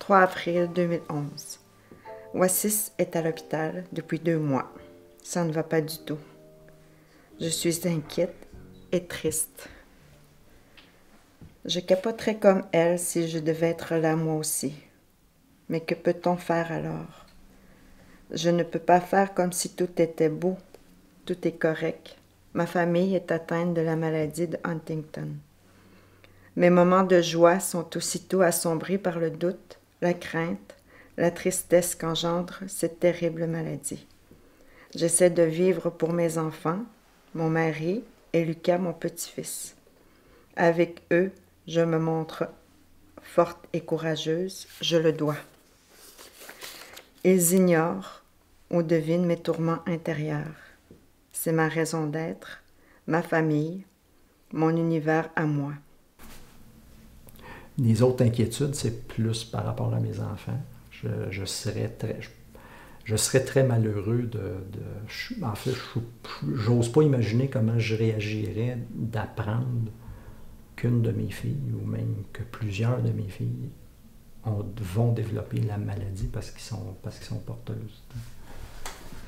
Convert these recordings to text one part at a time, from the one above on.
3 avril 2011. Wassis est à l'hôpital depuis 2 mois. Ça ne va pas du tout. Je suis inquiète et triste. Je capoterais comme elle si je devais être là moi aussi. Mais que peut-on faire alors? Je ne peux pas faire comme si tout était beau, tout est correct. Ma famille est atteinte de la maladie de Huntington. Mes moments de joie sont aussitôt assombris par le doute, la crainte, la tristesse qu'engendre cette terrible maladie. J'essaie de vivre pour mes enfants, mon mari et Lucas, mon petit-fils. Avec eux, je me montre forte et courageuse, je le dois. Ils ignorent ou devinent mes tourments intérieurs. C'est ma raison d'être, ma famille, mon univers à moi. Les autres inquiétudes, c'est plus par rapport à mes enfants. Je serais très malheureux en fait, j'ose pas imaginer comment je réagirais d'apprendre qu'une de mes filles, ou même que plusieurs de mes filles, vont développer la maladie parce qu'ils sont porteuses.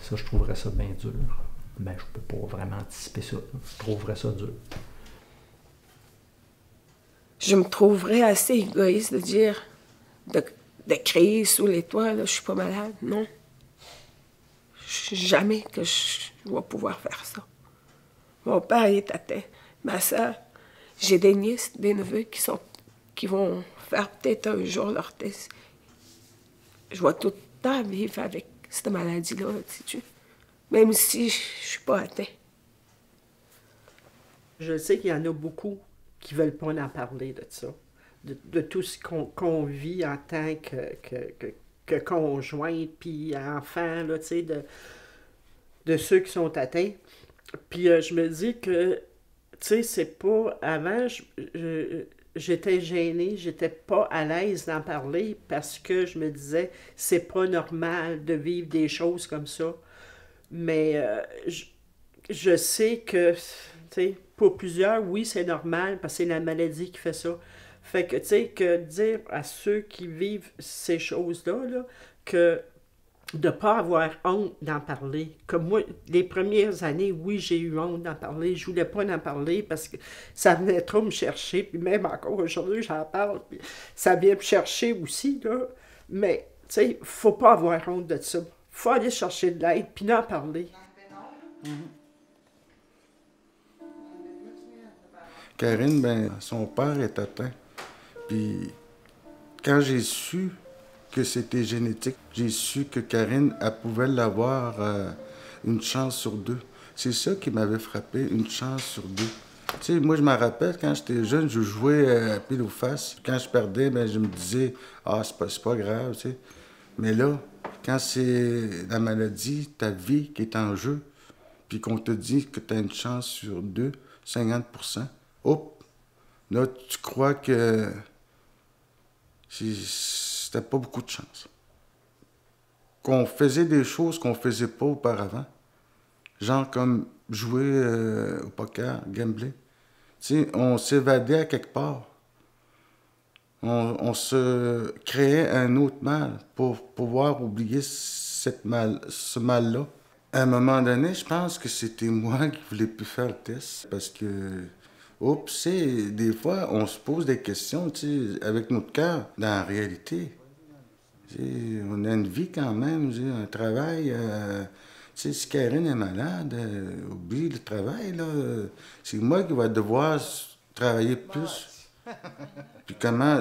Ça, je trouverais ça bien dur. Mais je peux pas vraiment anticiper ça. Je trouverais ça dur. Je me trouverais assez égoïste de dire, de crier sous les toits, là, je suis pas malade, non. Jamais que je vais pouvoir faire ça. Mon père, il est atteint. Ma soeur, j'ai des nièces, des neveux qui vont faire peut-être un jour leur test. Je vais tout le temps vivre avec cette maladie-là, sais-tu. Même si je suis pas atteint. Je sais qu'il y en a beaucoup qui veulent pas en parler de ça. De tout ce qu'on vit en tant que conjoint, puis enfant, là, tu sais, de ceux qui sont atteints. Puis je me dis que, tu sais, c'est pas... Avant, j'étais gênée, j'étais pas à l'aise d'en parler parce que je me disais, c'est pas normal de vivre des choses comme ça. Mais je sais que, tu sais, pour plusieurs, oui, c'est normal parce que c'est la maladie qui fait ça. Fait que, tu sais, que dire à ceux qui vivent ces choses-là, là, que de ne pas avoir honte d'en parler. Comme moi, les premières années, oui, j'ai eu honte d'en parler. Je voulais pas en parler parce que ça venait trop me chercher. Puis même encore aujourd'hui, j'en parle. Puis ça vient me chercher aussi, là. Mais, tu sais, faut pas avoir honte de ça. Faut aller chercher de l'aide, puis en parler. Karine, ben, son père est atteint. Puis quand j'ai su que c'était génétique, j'ai su que Karine, elle pouvait l'avoir une chance sur 2. C'est ça qui m'avait frappé, une chance sur 2. Tu sais, moi, je me rappelle, quand j'étais jeune, je jouais à pile ou face. Quand je perdais, ben, je me disais, ah, c'est pas grave, tu sais. Mais là, quand c'est la maladie, ta vie qui est en jeu, puis qu'on te dit que tu as une chance sur 2, 50%, hop, là, tu crois que c'était pas beaucoup de chance. Qu'on faisait des choses qu'on faisait pas auparavant, genre comme jouer au poker, gambler. Tu sais, on s'évadait à quelque part. On se créait un autre mal pour pouvoir oublier ce mal-là. À un moment donné, je pense que c'était moi qui voulais plus faire le test parce que, oups, des fois, on se pose des questions, tu sais, avec notre cœur. Dans la réalité, on a une vie quand même, un travail. Tu sais, si Karine est malade, oublie le travail, là. C'est moi qui vais devoir travailler plus. Puis comment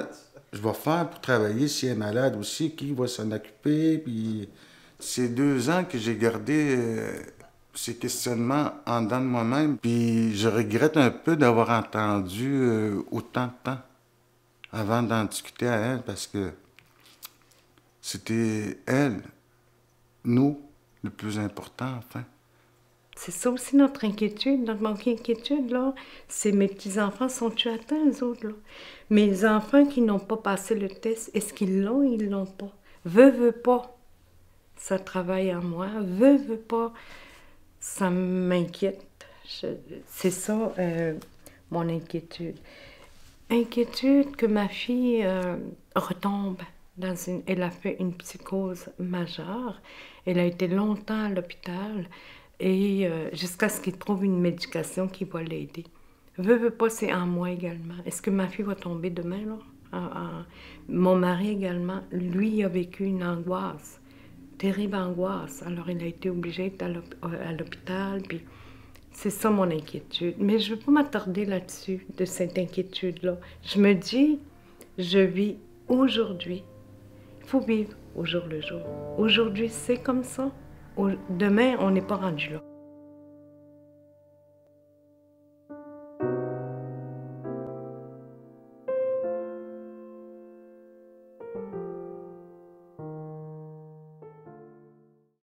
je vais faire pour travailler si elle est malade aussi, qui va s'en occuper, puis... C'est 2 ans que j'ai gardé ces questionnements en dedans de moi-même, puis je regrette un peu d'avoir entendu autant de temps avant d'en discuter à elle, parce que c'était elle, nous, le plus important, enfin. C'est ça aussi notre inquiétude, notre manque d'inquiétude, là. C'est mes petits-enfants, sont-ils atteints, eux autres, là? Mes enfants qui n'ont pas passé le test, est-ce qu'ils l'ont ou ils l'ont pas? Veux pas. Ça travaille en moi. Veux pas. Ça m'inquiète. C'est ça, mon inquiétude. Inquiétude que ma fille retombe Elle a fait une psychose majeure. Elle a été longtemps à l'hôpital et jusqu'à ce qu'il trouve une médication qui va l'aider. Veux pas, c'est en moi également. Est-ce que ma fille va tomber demain, là? Mon mari également, lui, a vécu une angoisse, terrible angoisse. Alors, il a été obligé d'être à l'hôpital, puis c'est ça mon inquiétude. Mais je ne veux pas m'attarder là-dessus, de cette inquiétude-là. Je me dis, je vis aujourd'hui. Il faut vivre au jour le jour. Aujourd'hui, c'est comme ça. Demain, on n'est pas rendu là.